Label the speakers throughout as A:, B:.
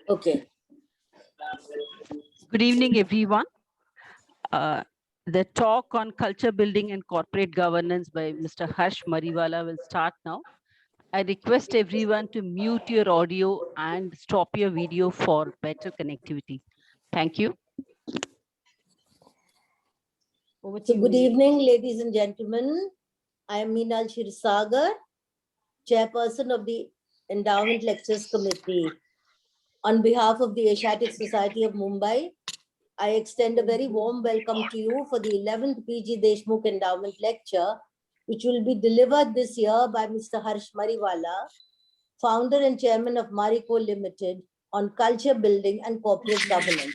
A: Okay.
B: Good evening, everyone. The talk on culture building and corporate governance by Mr. Harsh Mariwala will start now. I request everyone to mute your audio and stop your video for better connectivity. Thank you.
A: So good evening, ladies and gentlemen. I am Meenal Shirsagar, Chairperson of the Endowment Lectures Committee. On behalf of the Asiatic Society of Mumbai, I extend a very warm welcome to you for the 11th PG Deshmukh Endowment Lecture, which will be delivered this year by Mr. Harsh Mariwala, founder and chairman of Marico Limited, on culture building and corporate governance.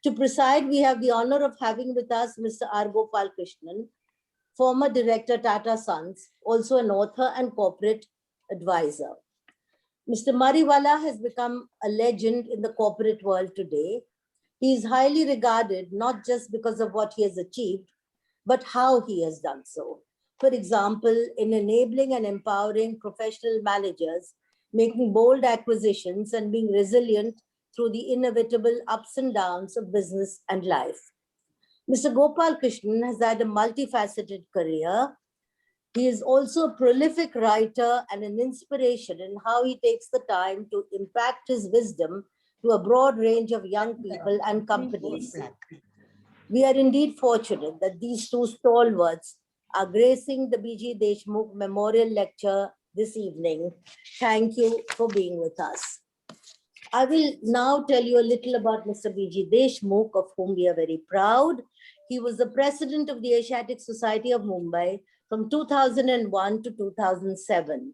A: To preside, we have the honor of having with us Mr. R. Gopalakrishnan, former director Tata Sons, also an author and corporate advisor. Mr. Mariwala has become a legend in the corporate world today. He is highly regarded not just because of what he has achieved, but how he has done so. For example, in enabling and empowering professional managers, making bold acquisitions and being resilient through the inevitable ups and downs of business and life. Mr. Gopalakrishnan has had a multifaceted career. He is also a prolific writer and an inspiration in how he takes the time to impact his wisdom to a broad range of young people and companies. We are indeed fortunate that these two stalwarts are gracing the B.G. Deshmukh Memorial Lecture this evening. Thank you for being with us. I will now tell you a little about Mr. B.G. Deshmukh, of whom we are very proud. He was the president of the Asiatic Society of Mumbai from 2001 to 2007.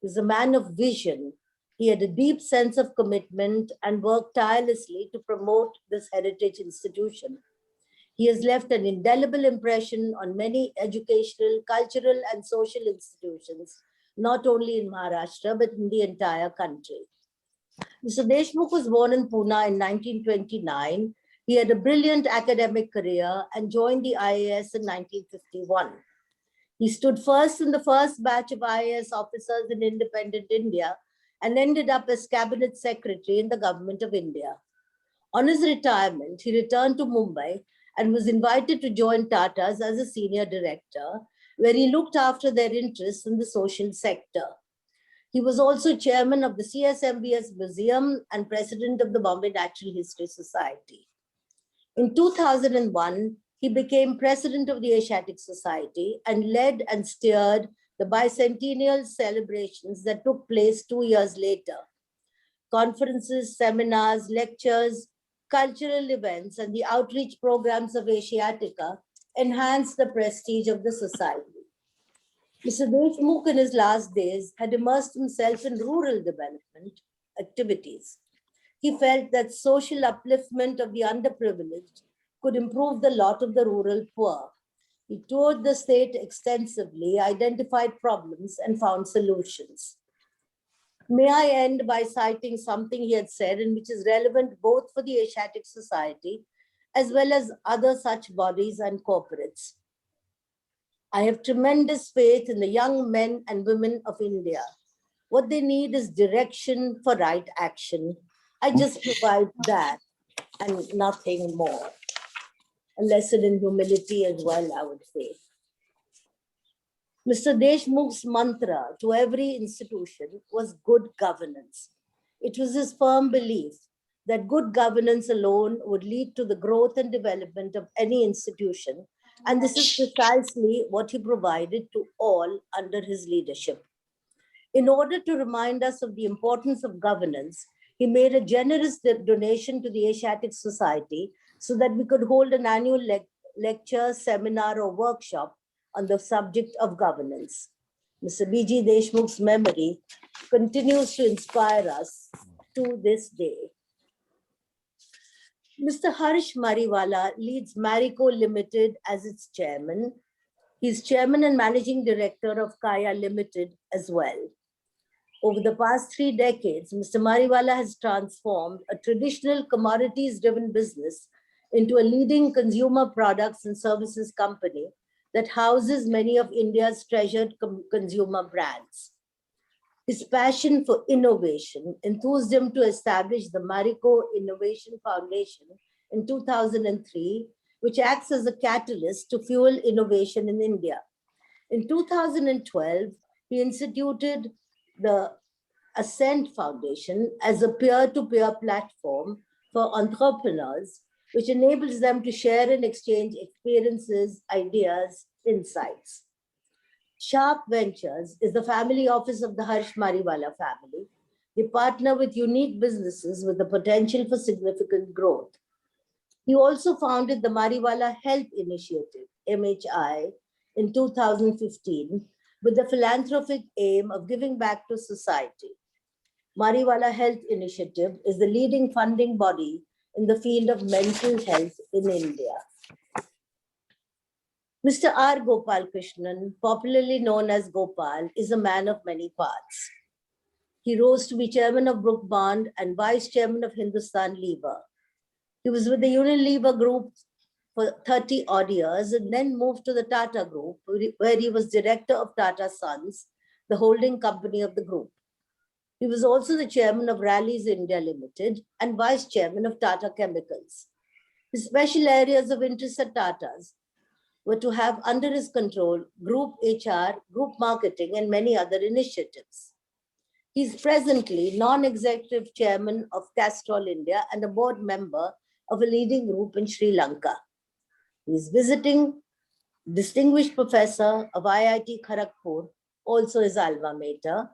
A: He was a man of vision. He had a deep sense of commitment and worked tirelessly to promote this heritage institution. He has left an indelible impression on many educational, cultural, and social institutions, not only in Maharashtra, but in the entire country. Mr. Deshmukh was born in Pune in 1929. He had a brilliant academic career and joined the IAS in 1951. He stood first in the first batch of IAS officers in independent India and ended up as cabinet secretary in the government of India. On his retirement, he returned to Mumbai and was invited to join Tata's as a senior director, where he looked after their interests in the social sector. He was also chairman of the CSMBS Museum and president of the Bombay Natural History Society. In 2001, he became president of the Asiatic Society and led and steered the bicentennial celebrations that took place 2 years later. Conferences, seminars, lectures, cultural events, and the outreach programs of Asiatica enhanced the prestige of the society. Mr. Deshmukh in his last days had immersed himself in rural development activities. He felt that social upliftment of the underprivileged could improve the lot of the rural poor. He toured the state extensively, identified problems, and found solutions. May I end by citing something he had said, and which is relevant both for the Asiatic Society as well as other such bodies and corporates. I have tremendous faith in the young men and women of India. What they need is direction for right action. I just provide that and nothing more. A lesson in humility as well, I would say. Mr. Deshmukh's mantra to every institution was good governance. It was his firm belief that good governance alone would lead to the growth and development of any institution. And this is precisely what he provided to all under his leadership. In order to remind us of the importance of governance, he made a generous donation to the Asiatic Society so that we could hold an annual lecture, seminar, or workshop on the subject of governance. Mr. B.G. Deshmukh's memory continues to inspire us to this day. Mr. Harsh Mariwala leads Marico Limited as its chairman. He's chairman and managing director of Kaya Limited as well. Over the past 3 decades, Mr. Mariwala has transformed a traditional commodities-driven business into a leading consumer products and services company that houses many of India's treasured consumer brands. His passion for innovation enthused him to establish the Marico Innovation Foundation in 2003, which acts as a catalyst to fuel innovation in India. In 2012, he instituted the Ascent Foundation as a peer-to-peer platform for entrepreneurs, which enables them to share and exchange experiences, ideas, insights. Sharp Ventures is the family office of the Harsh Mariwala family. They partner with unique businesses with the potential for significant growth. He also founded the Mariwala Health Initiative, MHI, in 2015 with the philanthropic aim of giving back to society. Mariwala Health Initiative is the leading funding body in the field of mental health in India. Mr. R. Gopalakrishnan, popularly known as Gopal, is a man of many parts. He rose to be chairman of Brook Bond and vice chairman of Hindustan Lever. He was with the Unilever Group for 30 odd years and then moved to the Tata Group, where he was director of Tata Sons, the holding company of the group. He was also the chairman of Rallies India Limited and vice chairman of Tata Chemicals. His special areas of interest at Tata's were to have under his control group HR, group marketing, and many other initiatives. He is presently non-executive chairman of Castrol India and a board member of a leading group in Sri Lanka. He is visiting distinguished professor of IIT Kharagpur, also his alma mater,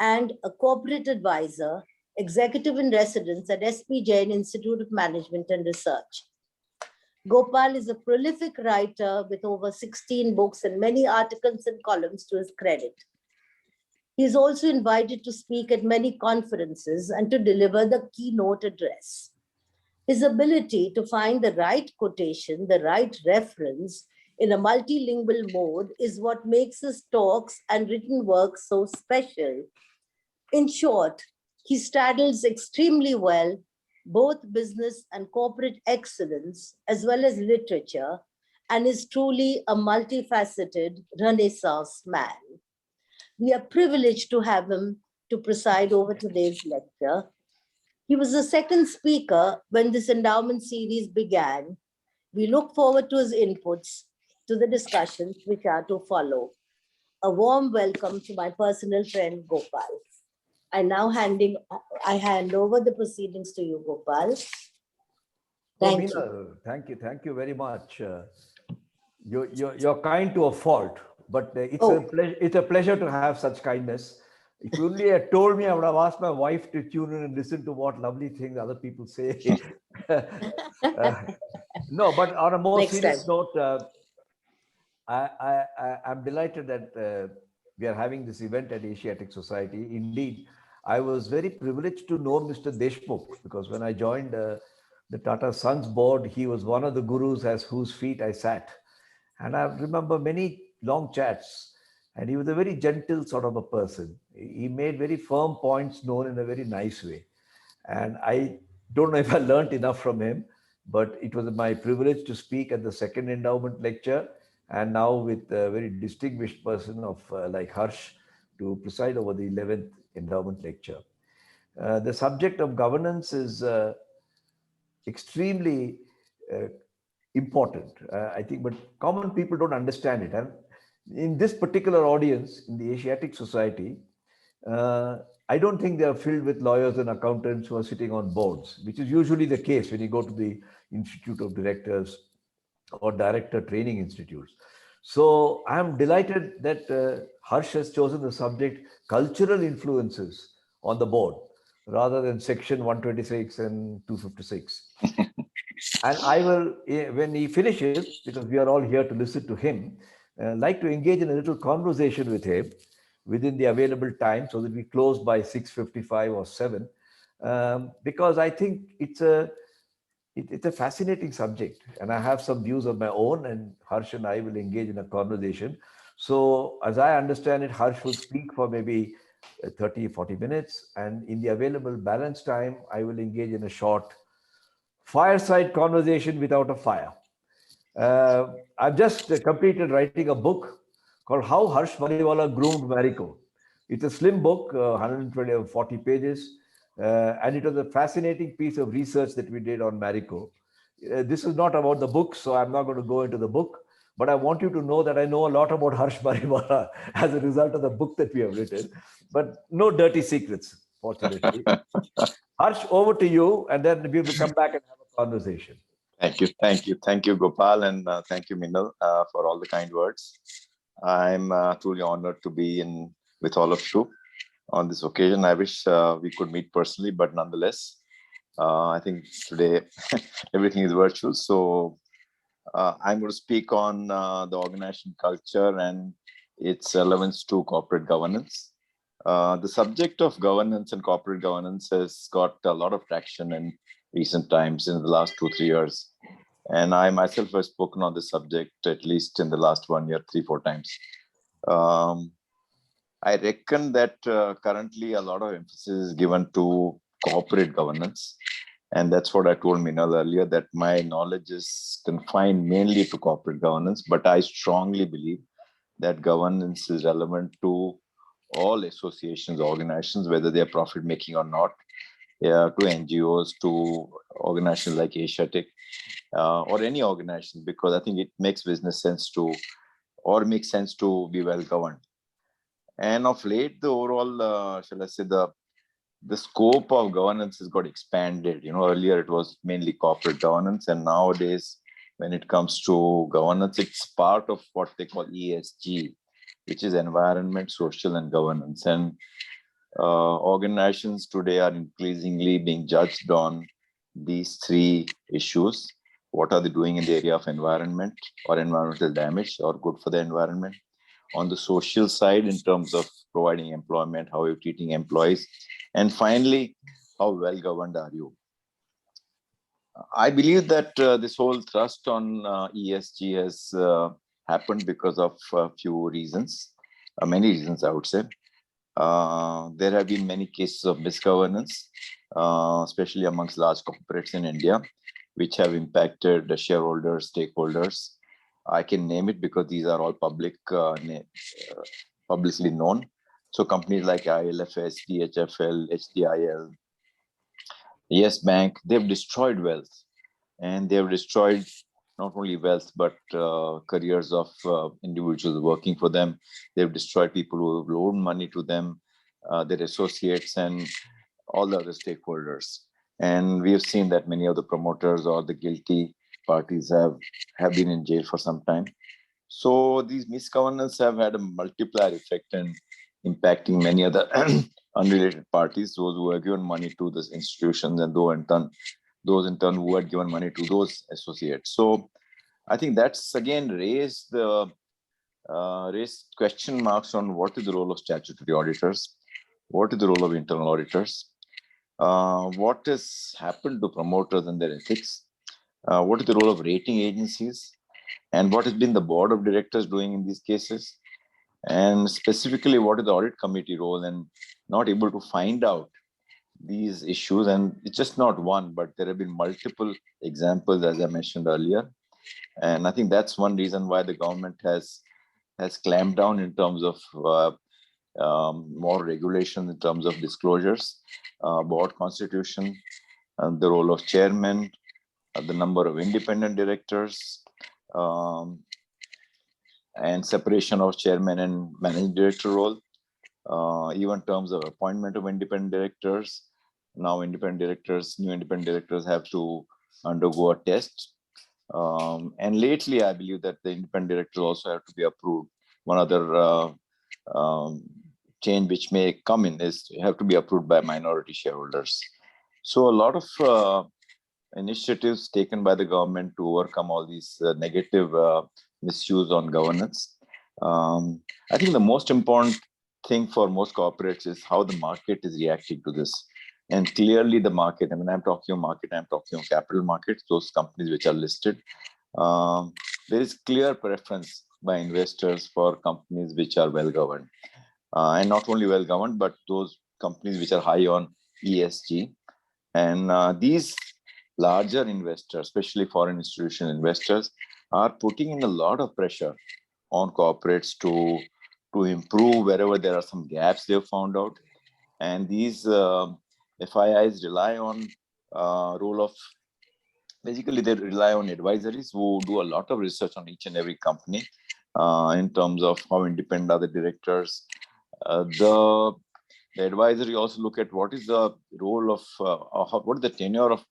A: and a corporate advisor, executive in residence at SP Jain Institute of Management and Research. Gopal is a prolific writer with over 16 books and many articles and columns to his credit. He is also invited to speak at many conferences and to deliver the keynote address. His ability to find the right quotation, the right reference in a multilingual mode is what makes his talks and written work so special. In short, he straddles extremely well both business and corporate excellence, as well as literature, and is truly a multifaceted Renaissance man. We are privileged to have him to preside over today's lecture. He was the second speaker when this endowment series began. We look forward to his inputs to the discussions which are to follow. A warm welcome to my personal friend, Gopal. I hand over the proceedings to you, Gopal. Thank you.
C: Thank you very much. You're kind to a fault, but it's a pleasure to have such kindness. If you only had told me, I would have asked my wife to tune in and listen to what lovely things other people say. No, but on a more serious note, I'm delighted that we are having this event at Asiatic Society. Indeed, I was very privileged to know Mr. Deshmukh, because when I joined the Tata Sons board, he was one of the gurus at whose feet I sat. And I remember many long chats, and he was a very gentle sort of a person. He made very firm points known in a very nice way. And I don't know if I learned enough from him, but it was my privilege to speak at the second endowment lecture, and now with a very distinguished person of like Harsh to preside over the 11th endowment lecture. The subject of governance is extremely important, I think, but common people don't understand it. And in this particular audience, in the Asiatic Society, I don't think they are filled with lawyers and accountants who are sitting on boards, which is usually the case when you go to the Institute of Directors or Director Training Institutes. So I'm delighted that Harsh has chosen the subject cultural influences on the board rather than section 126 and 256. And I will, when he finishes, because we are all here to listen to him, like to engage in a little conversation with him within the available time so that we close by 6:55 or 7, because I think it's a fascinating subject, and I have some views of my own, and Harsh and I will engage in a conversation. So as I understand it, Harsh will speak for maybe 30-40 minutes, and in the available balance time, I will engage in a short fireside conversation without a fire. I've just completed writing a book called How Harsh Mariwala Groomed Marico. It's a slim book, 120 or 40 pages, and it was a fascinating piece of research that we did on Marico. This is not about the book, so I'm not going to go into the book, but I want you to know that I know a lot about Harsh Mariwala as a result of the book that we have written, but no dirty secrets, fortunately. Harsh, over to you, and then we will come back and have a conversation.
D: Thank you, Gopal, and thank you, Minal, for all the kind words. I'm truly honored to be in with all of you on this occasion. I wish we could meet personally, but nonetheless, I think today everything is virtual. So I'm going to speak on the organization culture and its relevance to corporate governance. The subject of governance and corporate governance has got a lot of traction in recent times, in the last 2-3 years. And I myself have spoken on this subject at least in the last 1 year, 3-4 times. I reckon that currently a lot of emphasis is given to corporate governance. And that's what I told Minal earlier, that my knowledge is confined mainly to corporate governance, but I strongly believe that governance is relevant to all associations, organizations, whether they're profit making or not, to NGOs, to organizations like Asiatic, or any organization, because I think it makes business sense to, or makes sense to be well governed. And of late, the overall, shall I say, the scope of governance has got expanded. Earlier it was mainly corporate governance, and nowadays, when it comes to governance, it's part of what they call ESG, which is environment, social, and governance. And organizations today are increasingly being judged on these three issues. What are they doing in the area of environment or environmental damage or good for the environment? On the social side, in terms of providing employment, how you're treating employees, and finally, how well governed are you? I believe that this whole thrust on ESG has happened because of a few reasons, many reasons, I would say. There have been many cases of misgovernance, especially amongst large corporates in India, which have impacted the shareholders, stakeholders. I can name it because these are all publicly known. So companies like ILFS, DHFL, HDIL, Yes Bank, they've destroyed wealth, and they've destroyed not only wealth, but careers of individuals working for them. They've destroyed people who have loaned money to them, their associates, and all the other stakeholders. And we have seen that many of the promoters or the guilty parties have been in jail for some time. So these misgovernance have had a multiplier effect in impacting many other unrelated parties, those who have given money to these institutions, and those in turn who had given money to those associates. So I think that's again raised question marks on what is the role of statutory auditors, what is the role of internal auditors, what has happened to promoters and their ethics, what is the role of rating agencies, and what has been the board of directors doing in these cases, and specifically what is the audit committee role, and not able to find out these issues. And it's just not one, but there have been multiple examples, as I mentioned earlier. And I think that's one reason why the government has clamped down in terms of more regulation, in terms of disclosures, board constitution, and the role of chairman, the number of independent directors, and separation of chairman and managing director role, even in terms of appointment of independent directors. Now new independent directors have to undergo a test. And lately, I believe that the independent directors also have to be approved. One other change which may come in is have to be approved by minority shareholders. So a lot of initiatives taken by the government to overcome all these negative misuse on governance. I think the most important thing for most corporates is how the market is reacting to this. And clearly the market, and when I'm talking of market, I'm talking of capital markets, those companies which are listed. There is clear preference by investors for companies which are well governed. And not only well governed, but those companies which are high on ESG. And these larger investors, especially foreign institutional investors, are putting in a lot of pressure on corporates to to improve wherever there are some gaps they've found out. And these FIIs rely on role of, basically they rely on advisories who do a lot of research on each and every company in terms of how independent are the directors. The advisory also look at what is the role of, what is the tenure of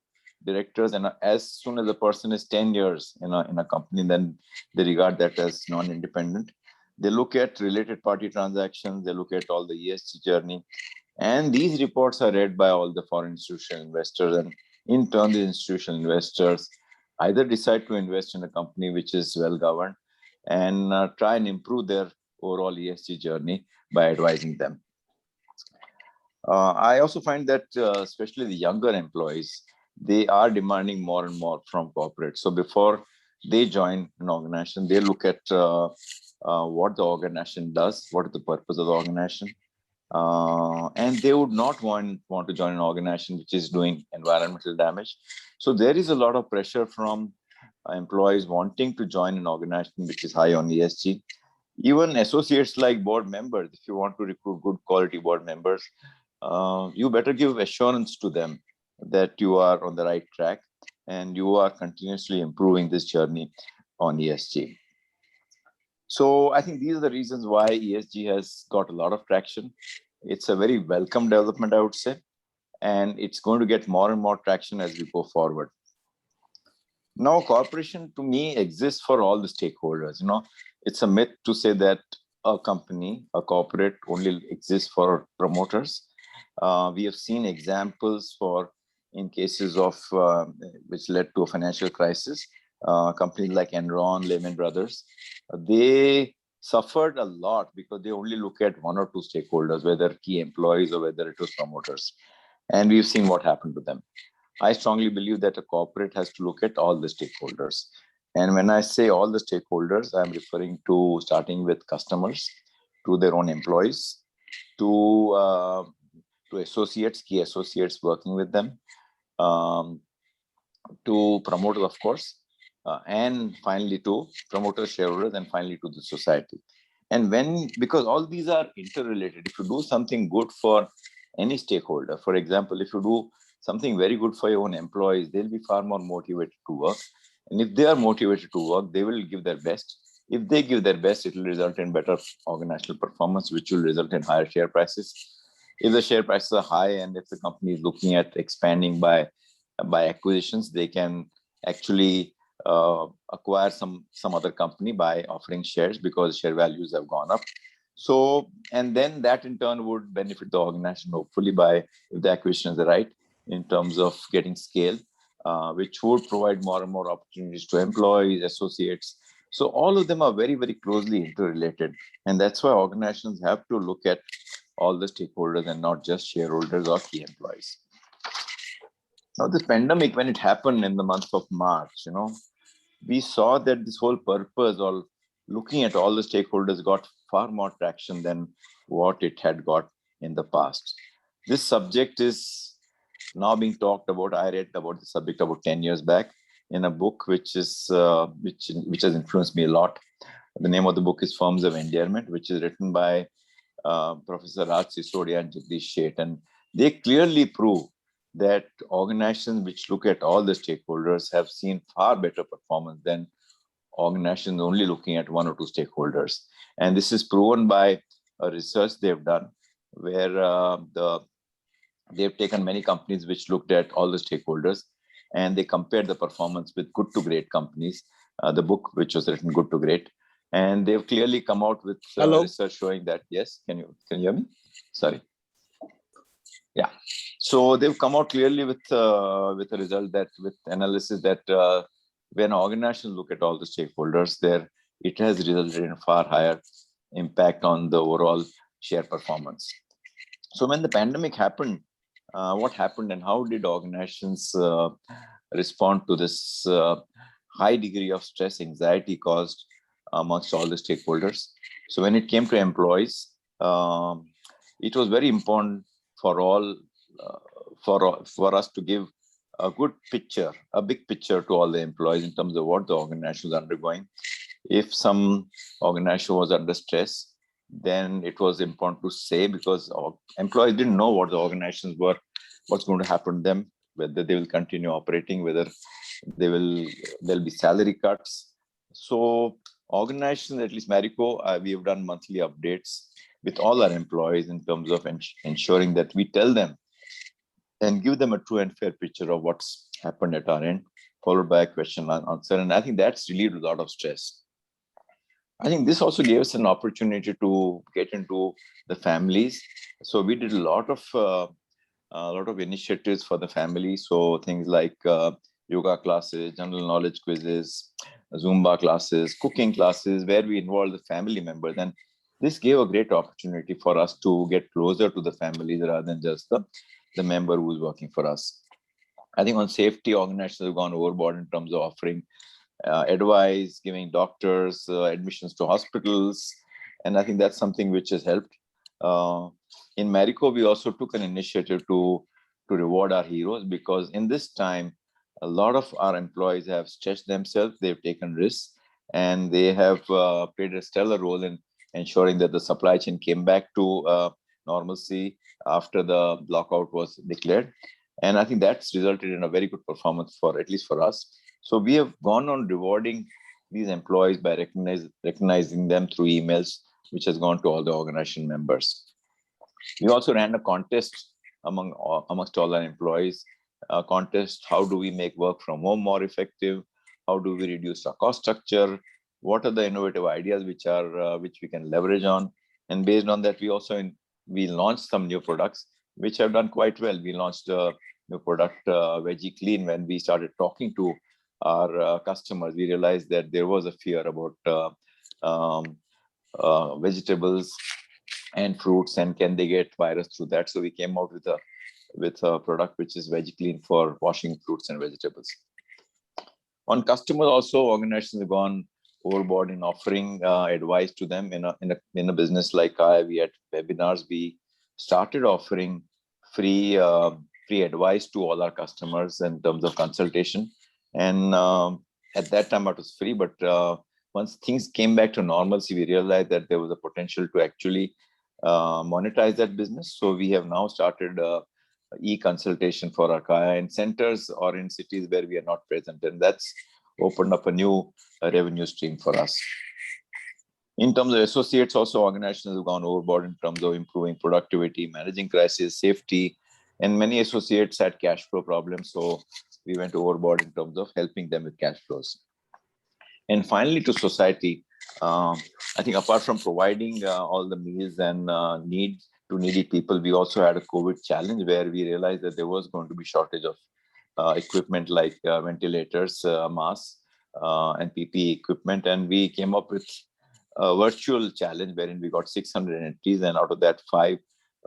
D: directors, and as soon as the person is 10 years in a company, then they regard that as non-independent. They look at related party transactions, they look at all the ESG journey, and these reports are read by all the foreign institutional investors, and in turn the institutional investors either decide to invest in a company which is well governed and try and improve their overall ESG journey by advising them. I also find that especially the younger employees, they are demanding more and more from corporate. So before they join an organization, they look at what the organization does, what is the purpose of the organization, and they would not want to join an organization which is doing environmental damage. So there is a lot of pressure from employees wanting to join an organization which is high on ESG. Even associates like board members, if you want to recruit good quality board members, you better give assurance to them that you are on the right track and you are continuously improving this journey on ESG. So I think these are the reasons why ESG has got a lot of traction. It's a very welcome development, I would say, and it's going to get more and more traction as we go forward. Now, corporation to me exists for all the stakeholders. You know, it's a myth to say that a company, a corporate only exists for promoters. We have seen examples in cases of which led to a financial crisis. Companies like Enron, Lehman Brothers, they suffered a lot because they only look at one or two stakeholders, whether key employees or whether it was promoters. And we've seen what happened to them. I strongly believe that a corporate has to look at all the stakeholders. And when I say all the stakeholders, I'm referring to starting with customers, to their own employees, to associates, key associates working with them, to promoters, of course, and finally to promoters, shareholders, and finally to the society. And because all these are interrelated, if you do something good for any stakeholder, for example, if you do something very good for your own employees, they'll be far more motivated to work. And if they are motivated to work, they will give their best. If they give their best, it will result in better organizational performance, which will result in higher share prices. If the share prices are high and if the company is looking at expanding by acquisitions, they can actually acquire some other company by offering shares because share values have gone up. So, and then that in turn would benefit the organization, hopefully if the acquisitions are right, in terms of getting scale, which would provide more and more opportunities to employees, associates. So all of them are very, very closely interrelated. And that's why organizations have to look at all the stakeholders and not just shareholders or key employees. Now, this pandemic, when it happened in the month of March, we saw that this whole purpose of looking at all the stakeholders got far more traction than what it had got in the past. This subject is now being talked about. I read about the subject about 10 years back in a book which has influenced me a lot. The name of the book is Forms of Endearment, which is written by Professor Raj Sisodia and Jagdish Sheth. And they clearly prove that organizations which look at all the stakeholders have seen far better performance than organizations only looking at one or two stakeholders. And this is proven by a research they've done where they've taken many companies which looked at all the stakeholders and they compared the performance with good to great companies, the book which was written Good to Great. And they've clearly come out with research showing that, yes, can you hear me? Sorry. Yeah. So they've come out clearly with a result that with analysis that when organizations look at all the stakeholders there, it has resulted in far higher impact on the overall share performance. So when the pandemic happened, what happened and how did organizations respond to this high degree of stress, anxiety caused amongst all the stakeholders? So when it came to employees, it was very important for all for us to give a good picture, a big picture to all the employees in terms of what the organization was undergoing. If some organization was under stress, then it was important to say, because our employees didn't know what the organizations were, what's going to happen to them, whether they will continue operating, whether there'll be salary cuts. So organizations, at least Marico, we have done monthly updates with all our employees in terms of ensuring that we tell them and give them a true and fair picture of what's happened at our end, followed by a question and answer. And I think that's relieved a lot of stress. I think this also gave us an opportunity to get into the families. So we did a lot of initiatives for the family. So things like yoga classes, general knowledge quizzes, Zumba classes, cooking classes, where we involved the family members. And this gave a great opportunity for us to get closer to the families rather than just the member who's working for us. I think on safety, organizations have gone overboard in terms of offering advice, giving doctors admissions to hospitals. And I think that's something which has helped. In Marico, we also took an initiative to reward our heroes, because in this time, a lot of our employees have stretched themselves, they've taken risks, and they have played a stellar role in ensuring that the supply chain came back to normalcy after the lockout was declared. And I think that's resulted in a very good performance for, at least for us. So we have gone on rewarding these employees by recognizing them through emails, which has gone to all the organization members. We also ran a contest amongst all our employees. A contest: how do we make work from home more effective? How do we reduce our cost structure? What are the innovative ideas which we can leverage on? And based on that, we launched some new products which have done quite well. We launched a new product, Veggie Clean. When we started talking to our customers, we realized that there was a fear about vegetables and fruits, and can they get virus through that? So we came out with a product which is Veggie Clean for washing fruits and vegetables. On customers, also, organizations have gone overboard in offering advice to them. In a business like we had webinars, we started offering free advice to all our customers in terms of consultation. And at that time it was free, but once things came back to normalcy, we realized that there was a potential to actually monetize that business. So we have now started e-consultation for our Kaya in centers or in cities where we are not present, and that's opened up a new revenue stream for us. In terms of associates, also organizations have gone overboard in terms of improving productivity, managing crisis, safety, and many associates had cash flow problems. So we went overboard in terms of helping them with cash flows. And finally, to society, I think apart from providing all the meals and needs to needy people, we also had a COVID challenge where we realized that there was going to be shortage of equipment like ventilators, masks, and PPE equipment. And we came up with a virtual challenge wherein we got 600 entries, and out of that,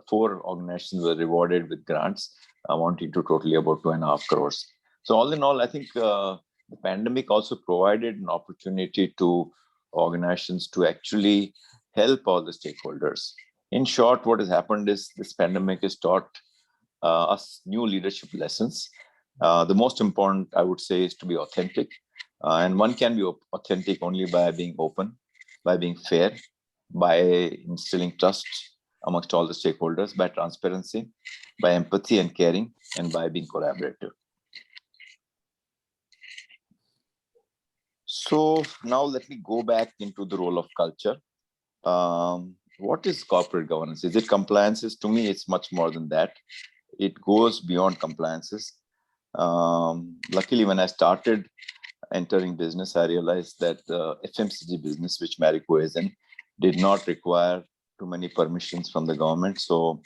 D: 4 organizations were rewarded with grants amounting to totally about 2.5 crores. So all in all, I think the pandemic also provided an opportunity to organizations to actually help all the stakeholders. In short, what has happened is this pandemic has taught us new leadership lessons. The most important, I would say, is to be authentic. And one can be authentic only by being open, by being fair, by instilling trust amongst all the stakeholders, by transparency, by empathy and caring, and by being collaborative. So now let me go back into the role of culture. What is corporate governance? Is it compliances? To me, it's much more than that. It goes beyond compliances. Luckily, when I started entering business, I realized that the FMCG business, which Marico is in, did not require too many permissions from the government. So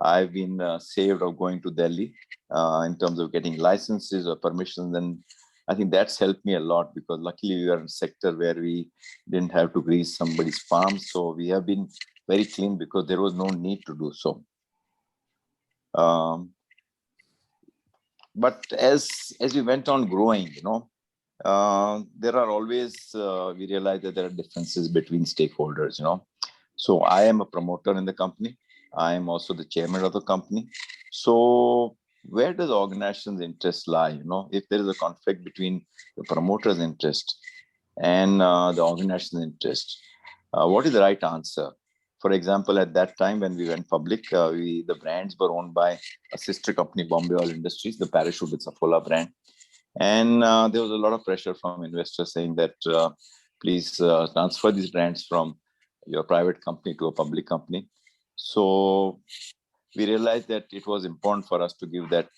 D: I've been saved of going to Delhi in terms of getting licenses or permissions. And I think that's helped me a lot, because luckily we are in a sector where we didn't have to grease somebody's palms. So we have been very clean because there was no need to do so. But as we went on growing, there are always, we realize that there are differences between stakeholders, So I am a promoter in the company. I am also the chairman of the company. So where does the organization's interest lie? If there is a conflict between the promoter's interest and the organization's interest, what is the right answer? For example, at that time when we went public, the brands were owned by a sister company, Bombay Oil Industries, the Parachute Saffola brand. And there was a lot of pressure from investors saying that please transfer these brands from your private company to a public company. So we realized that it was important for us to give that,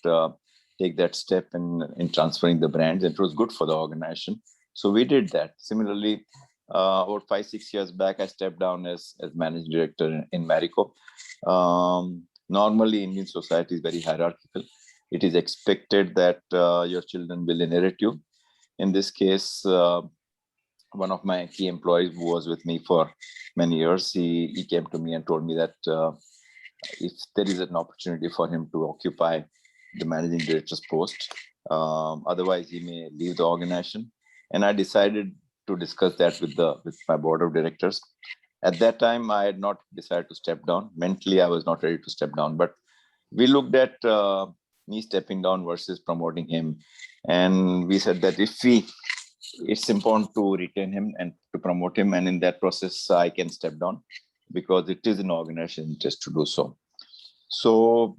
D: take that step in transferring the brands. And it was good for the organization. So we did that. Similarly, about 5-6 years back, I stepped down as managing director in Marico. Normally, Indian society is very hierarchical. It is expected that your children will inherit you. In this case, one of my key employees who was with me for many years, he came to me and told me that if there is an opportunity for him to occupy the managing director's post, otherwise he may leave the organization. And I decided to discuss that with my board of directors. At that time, I had not decided to step down. Mentally, I was not ready to step down, but we looked at me stepping down versus promoting him. And we said that it's important to retain him and to promote him. And in that process, I can step down because it is an organization interest to do so. So,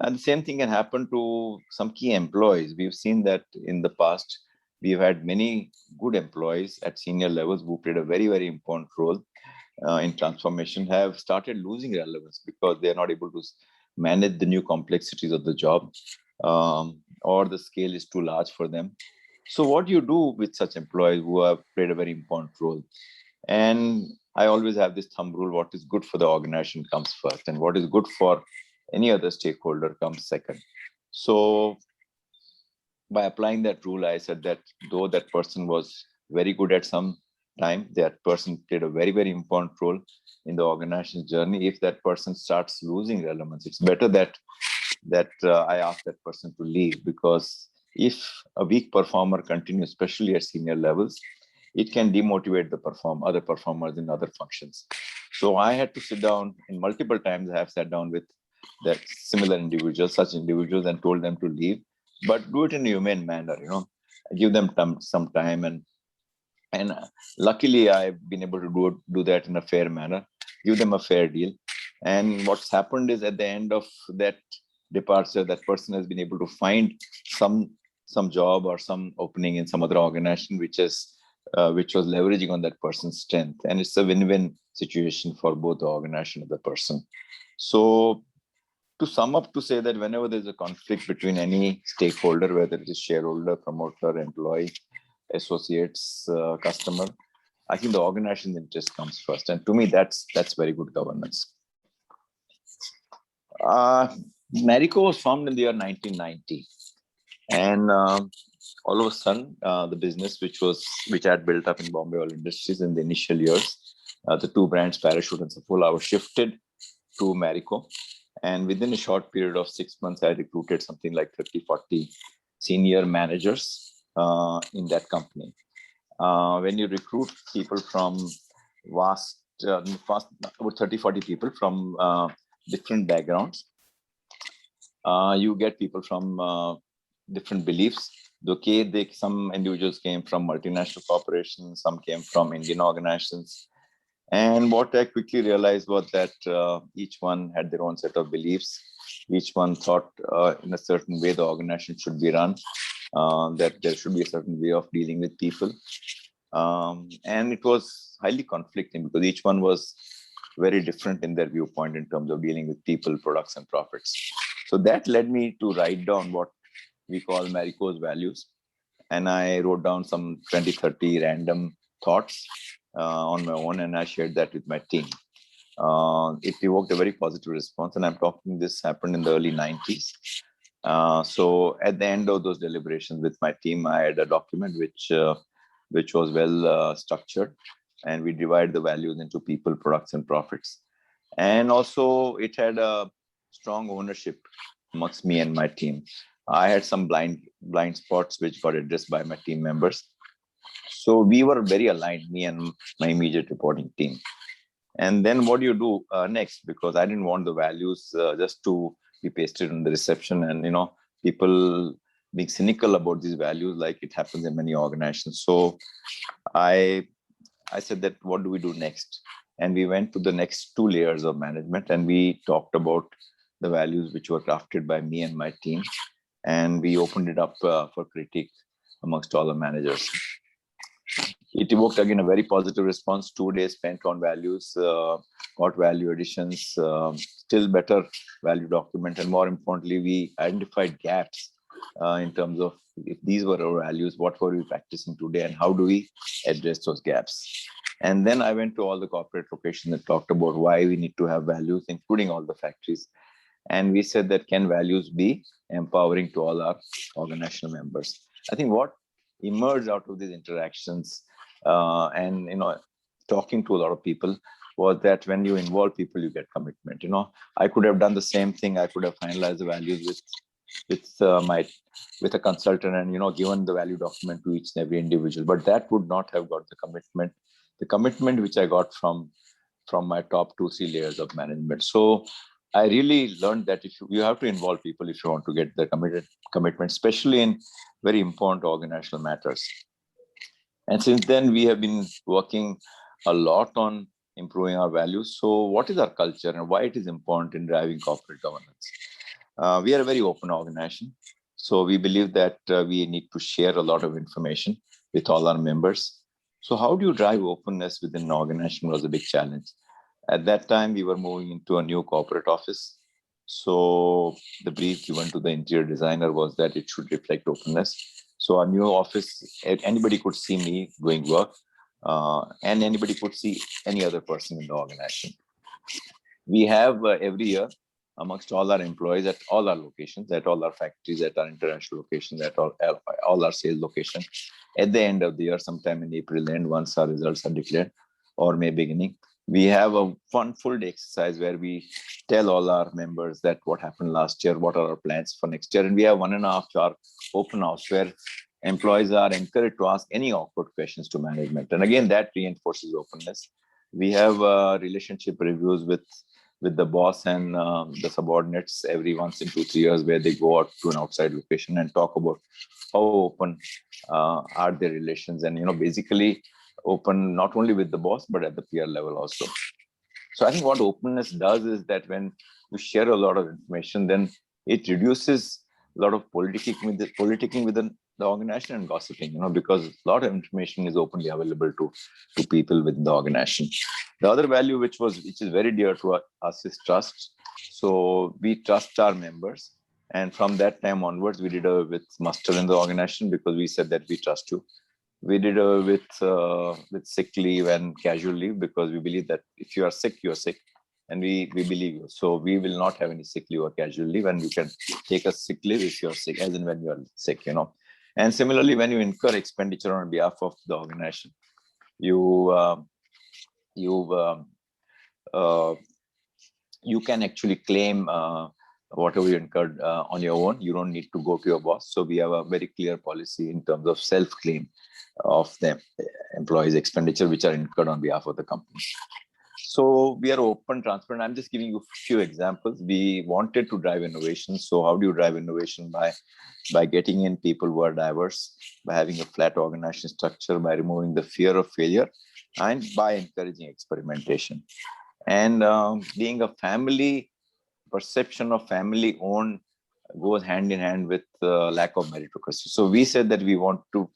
D: and the same thing can happen to some key employees. We've seen that in the past, we've had many good employees at senior levels who played a very, very important role in transformation, have started losing relevance because they're not able to manage the new complexities of the job, or the scale is too large for them. So what do you do with such employees who have played a very important role? And I always have this thumb rule: what is good for the organization comes first, and what is good for any other stakeholder comes second. So by applying that rule, I said that though that person was very good at some time, that person played a very, very important role in the organization's journey. If that person starts losing relevance, it's better that I ask that person to leave, because if a weak performer continues, especially at senior levels, it can demotivate the other performers in other functions. So I had to sit down, in multiple times I have sat down with that similar individuals, such individuals, and told them to leave, but do it in a humane manner, give them some time. And luckily I've been able to do that in a fair manner, give them a fair deal. And what's happened is at the end of that departure, that person has been able to find some job or some opening in some other organization, which was leveraging on that person's strength. And it's a win-win situation for both the organization and the person. So to sum up, to say that whenever there's a conflict between any stakeholder, whether it is shareholder, promoter, employee, associates, customer, I think the organization's interest comes first. And to me, that's very good governance. Marico was formed in the year 1990. And all of a sudden, the business which I had built up in Bombay Oil Industries in the initial years, the two brands, Parachute and Saffola, were shifted to Marico. And within a short period of 6 months, I recruited something like 30-40 senior managers in that company. When you recruit people from about 30-40 people from different backgrounds, you get people from different beliefs. Some individuals came from multinational corporations, some came from Indian organizations. And what I quickly realized was that each one had their own set of beliefs. Each one thought in a certain way the organization should be run, that there should be a certain way of dealing with people. And it was highly conflicting because each one was very different in their viewpoint in terms of dealing with people, products, and profits. So that led me to write down what we call Marico's values. And I wrote down some 20-30 random thoughts on my own, and I shared that with my team. It evoked a very positive response, and this happened in the early 90s. So at the end of those deliberations with my team, I had a document which was well structured, and we divided the values into people, products, and profits. And also it had a strong ownership amongst me and my team. I had some blind spots which got addressed by my team members. So we were very aligned, me and my immediate reporting team. And then what do you do next? Because I didn't want the values just to be pasted in the reception and, people being cynical about these values like it happens in many organizations. So I said that, what do we do next? And we went to the next 2 layers of management, and we talked about the values which were crafted by me and my team. And we opened it up for critique amongst all the managers. It evoked again a very positive response. 2 days spent on values, got value additions, still better value document, and more importantly, we identified gaps in terms of if these were our values, what were we practicing today, and how do we address those gaps. And then I went to all the corporate locations and talked about why we need to have values, including all the factories. And we said that can values be empowering to all our organizational members? I think what emerged out of these interactions and talking to a lot of people was that when you involve people, you get commitment. I could have done the same thing. I could have finalized the values with a consultant and given the value document to each and every individual, but that would not have got the commitment which I got from my top 2-3 layers of management. So I really learned that if you have to involve people if you want to get the commitment, especially in very important organizational matters. And since then, we have been working a lot on improving our values. So what is our culture and why it is important in driving corporate governance? We are a very open organization. So we believe that we need to share a lot of information with all our members. So how do you drive openness within an organization was a big challenge. At that time, we were moving into a new corporate office. So the brief given to the interior designer was that it should reflect openness. So our new office, anybody could see me doing work, and anybody could see any other person in the organization. We have every year amongst all our employees at all our locations, at all our factories, at our international locations, at all our sales locations, at the end of the year, sometime in April end, once our results are declared, or May beginning, we have a full day exercise where we tell all our members that what happened last year, what are our plans for next year. And we have 1.5 hour open house where employees are encouraged to ask any awkward questions to management. And again, that reinforces openness. We have relationship reviews with the boss and the subordinates every once in 2-3 years, where they go out to an outside location and talk about how open are their relations, and basically open not only with the boss but at the peer level also. So I think what openness does is that when you share a lot of information, then it reduces a lot of politicking within the organization and gossiping, because a lot of information is openly available to people within the organization. The other value which is very dear to us is trust. So we trust our members, and from that time onwards, we did with muster in the organization, because we said that we trust you. We did with sick leave and casual leave, because we believe that if you are sick, you are sick, and we believe you. So we will not have any sick leave or casual leave, and you can take a sick leave if you are sick, as in when you are sick, And similarly, when you incur expenditure on behalf of the organization, you can actually claim whatever you incurred on your own. You don't need to go to your boss. So we have a very clear policy in terms of self-claim of the employees' expenditure which are incurred on behalf of the company. So we are open, transparent. I'm just giving you a few examples. We wanted to drive innovation. So how do you drive innovation? By getting in people who are diverse, by having a flat organization structure, by removing the fear of failure, and by encouraging experimentation. And being a family, perception of family owned goes hand in hand with lack of meritocracy. So we said that we want to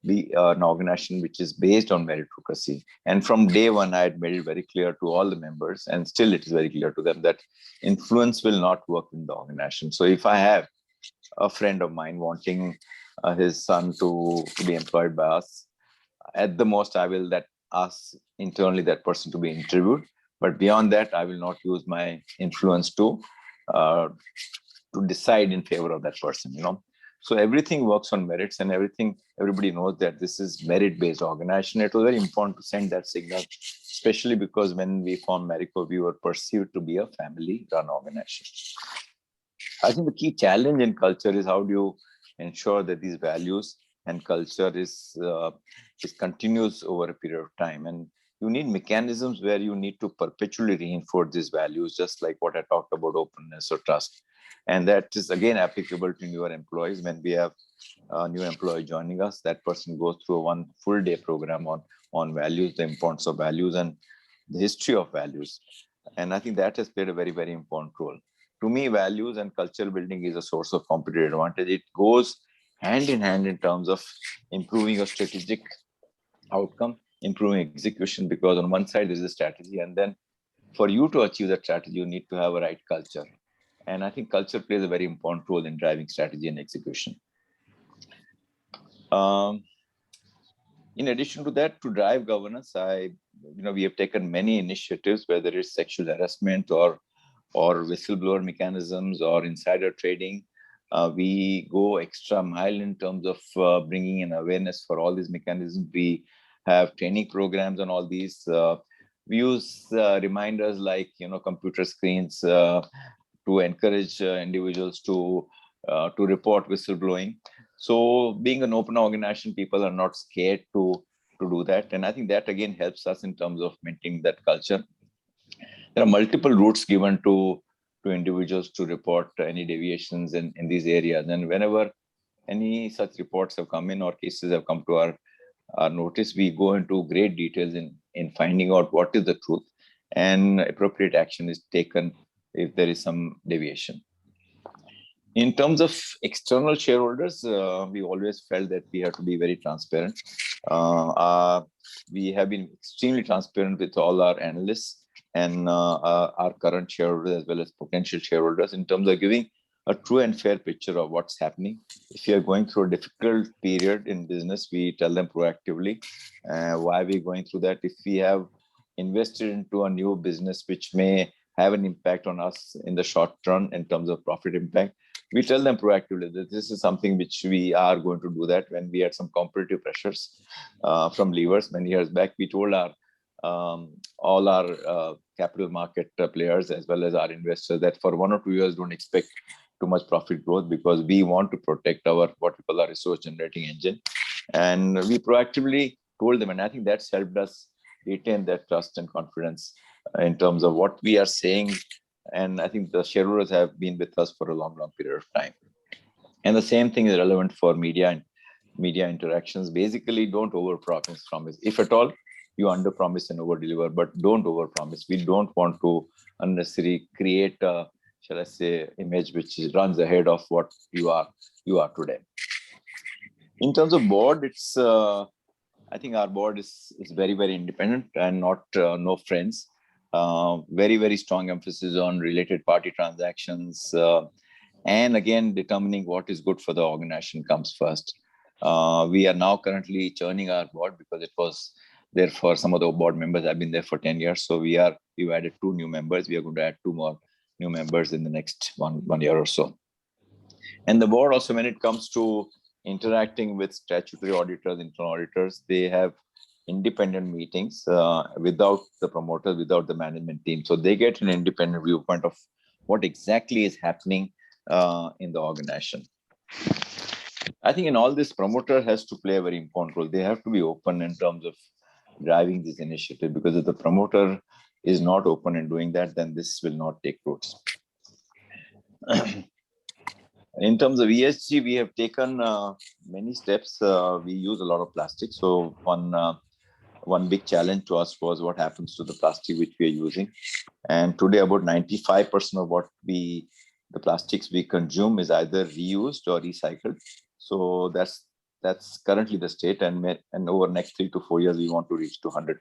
D: be an organization which is based on meritocracy. And from day one, I had made it very clear to all the members, and still it is very clear to them, that influence will not work in the organization. So if I have a friend of mine wanting his son to be employed by us, at the most, I will ask internally that person to be interviewed. But beyond that, I will not use my influence to decide in favor of that person, So everything works on merits, and everybody knows that this is merit-based organization. It was very important to send that signal, especially because when we formed Marico, we were perceived to be a family-run organization. I think the key challenge in culture is how do you ensure that these values and culture is continuous over a period of time. And you need mechanisms where you need to perpetually reinforce these values, just like what I talked about, openness or trust. And that is again applicable to newer employees. When we have a new employee joining us, that person goes through a 1 full day program on values, the importance of values. And the history of values. And I think that has played a very, very important role. To me, values and culture building is a source of competitive advantage. It goes hand in hand in terms of improving your strategic outcome, improving execution, because on one side there is a strategy, and then for you to achieve that strategy, you need to have a right culture. And I think culture plays a very important role in driving strategy and execution. In addition to that, to drive governance, we have taken many initiatives, whether it's sexual harassment or whistleblower mechanisms or insider trading. We go extra mile in terms of bringing in awareness for all these mechanisms. We have training programs on all these. We use reminders like computer screens to encourage individuals to report whistleblowing. So being an open organization, people are not scared to do that. And I think that again helps us in terms of maintaining that culture. There are multiple routes given to individuals to report any deviations in these areas. And whenever any such reports have come in or cases have come to our notice, we go into great details in finding out what is the truth, and appropriate action is taken if there is some deviation. In terms of external shareholders, we always felt that we have to be very transparent. We have been extremely transparent with all our analysts and our current shareholders as well as potential shareholders in terms of giving a true and fair picture of what's happening. If you are going through a difficult period in business, we tell them proactively why we're going through that. If we have invested into a new business which may have an impact on us in the short run in terms of profit impact, we tell them proactively that this is something which we are going to do that. When we had some competitive pressures from levers many years back, we told all our capital market players as well as our investors that for 1 or 2 years, don't expect too much profit growth, because we want to protect our what we call our resource generating engine. And we proactively told them, and I think that's helped us retain that trust and confidence in terms of what we are saying. And I think the shareholders have been with us for a long, long period of time. And the same thing is relevant for media and media interactions. Basically, don't overpromise. If at all, you underpromise and overdeliver, but don't overpromise. We don't want to unnecessarily create a, shall I say, image which runs ahead of what you are today. In terms of board, it's I think our board is very, very independent and not no friends. Very, very strong emphasis on related party transactions, and again determining what is good for the organization comes first. We are now currently churning our board because it was there for some of the board members have been there for 10 years. So we've added 2 new members. We are going to add 2 more new members in the next one year or so. And the board also, when it comes to interacting with statutory auditors, internal auditors, they have independent meetings without the promoters, without the management team. So they get an independent viewpoint of what exactly is happening in the organization. I think in all this, promoter has to play a very important role. They have to be open in terms of driving this initiative, because if the promoter is not open in doing that, then this will not take roots. In terms of ESG, we have taken many steps. We use a lot of plastic. So one big challenge to us was what happens to the plastic which we are using. And today, about 95% of the plastics we consume is either reused or recycled. So that's currently the state, and over the next 3 to 4 years, we want to reach to 100%.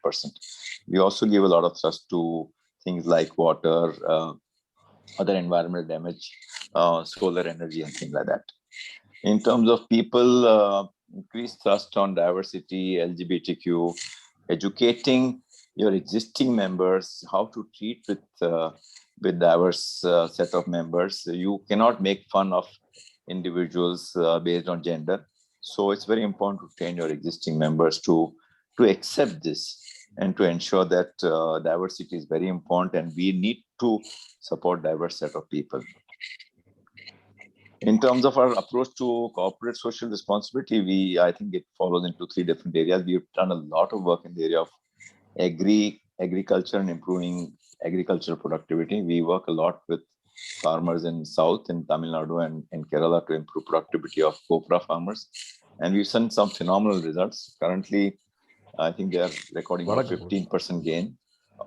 D: We also give a lot of thrust to things like water, other environmental damage, solar energy, and things like that. In terms of people, increased thrust on diversity, LGBTQ, educating your existing members how to treat with diverse set of members. You cannot make fun of individuals based on gender. So it's very important to train your existing members to accept this and to ensure that diversity is very important, and we need to support diverse set of people. In terms of our approach to corporate social responsibility, I think it follows into 3 different areas. We've done a lot of work in the area of agriculture and improving agricultural productivity. We work a lot with farmers in South, in Tamil Nadu and in Kerala to improve productivity of copra farmers. And we've seen some phenomenal results. Currently, I think they are recording a 15% gain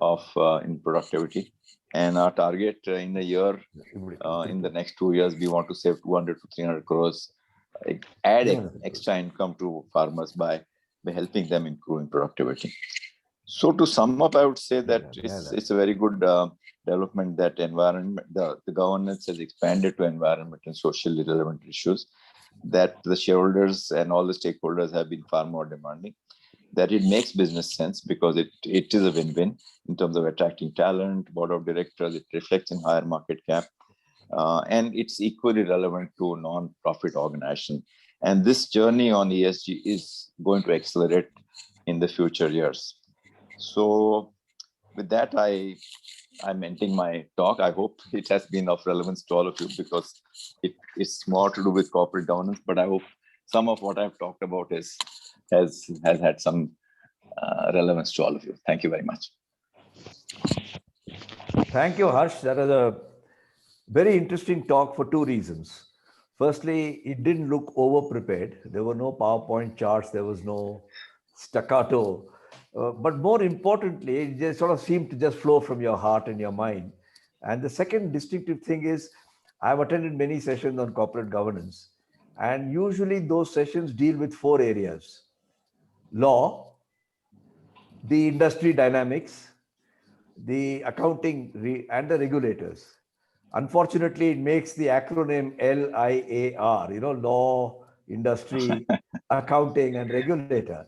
D: of in productivity. And our target in a year, in the next 2 years, we want to save 200 to 300 crores, add extra income to farmers by helping them improve productivity. So to sum up, I would say that it's a very good development that environment, the governance has expanded to environment and socially relevant issues that the shareholders and all the stakeholders have been far more demanding. That it makes business sense because it is a win-win in terms of attracting talent, board of directors, it reflects in higher market cap, and it's equally relevant to non-profit organization. And this journey on ESG is going to accelerate in the future years. So with that, I'm ending my talk. I hope it has been of relevance to all of you because it's more to do with corporate governance, but I hope some of what I've talked about has had some relevance to all of you. Thank you very much.
C: Thank you, Harsh. That was a very interesting talk for two reasons. Firstly, it didn't look over-prepared. There were no PowerPoint charts. There was no staccato. But more importantly, it just sort of seemed to just flow from your heart and your mind. And the second distinctive thing is, I've attended many sessions on corporate governance. And usually those sessions deal with four areas: law, the industry dynamics, the accounting and the regulators. Unfortunately, it makes the acronym LIAR, law, industry, accounting, and regulator.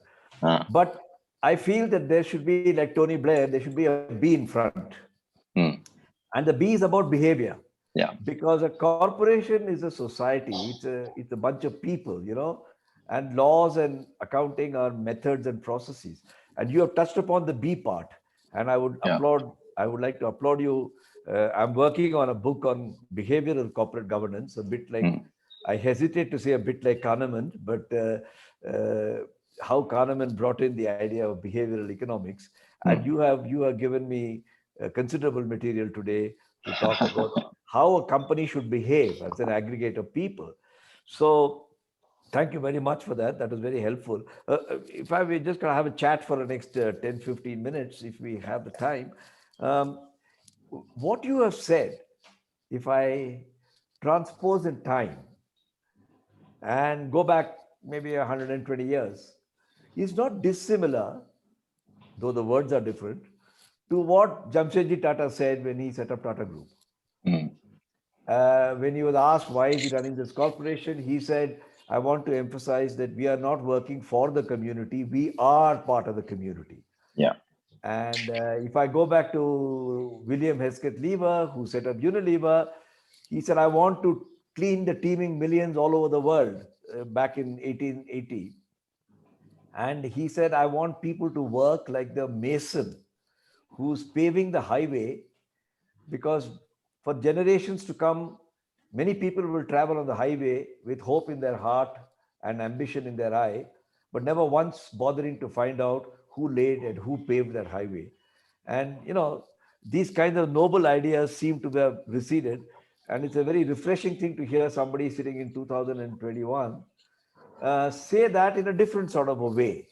C: But I feel that there should be, like Tony Blair, there should be a B in front. And the B is about behavior.
D: Yeah.
C: Because a corporation is a society, it's a bunch of people, and laws and accounting are methods and processes. And you have touched upon the B part. And I would like to applaud you. I'm working on a book on behavioral corporate governance, a bit like, I hesitate to say a bit like Kahneman, but how Kahneman brought in the idea of behavioral economics. And you have given me considerable material today to talk about how a company should behave as an aggregate of people. So thank you very much for that. That was very helpful. If I were just going to have a chat for the next 10, 15 minutes, if we have the time, what you have said, if I transpose in time and go back maybe 120 years, is not dissimilar, though the words are different, to what Jamshedji Tata said when he set up Tata Group. When he was asked why is he running this corporation, he said, I want to emphasize that we are not working for the community, we are part of the community.
D: Yeah.
C: And if I go back to William Hesketh Lever, who set up Unilever, he said, I want to clean the teeming millions all over the world back in 1880. And he said, I want people to work like the mason who's paving the highway, because for generations to come, many people will travel on the highway with hope in their heart and ambition in their eye, but never once bothering to find out who laid and who paved that highway. And, these kinds of noble ideas seem to have receded. And it's a very refreshing thing to hear somebody sitting in 2021 say that in a different sort of a way.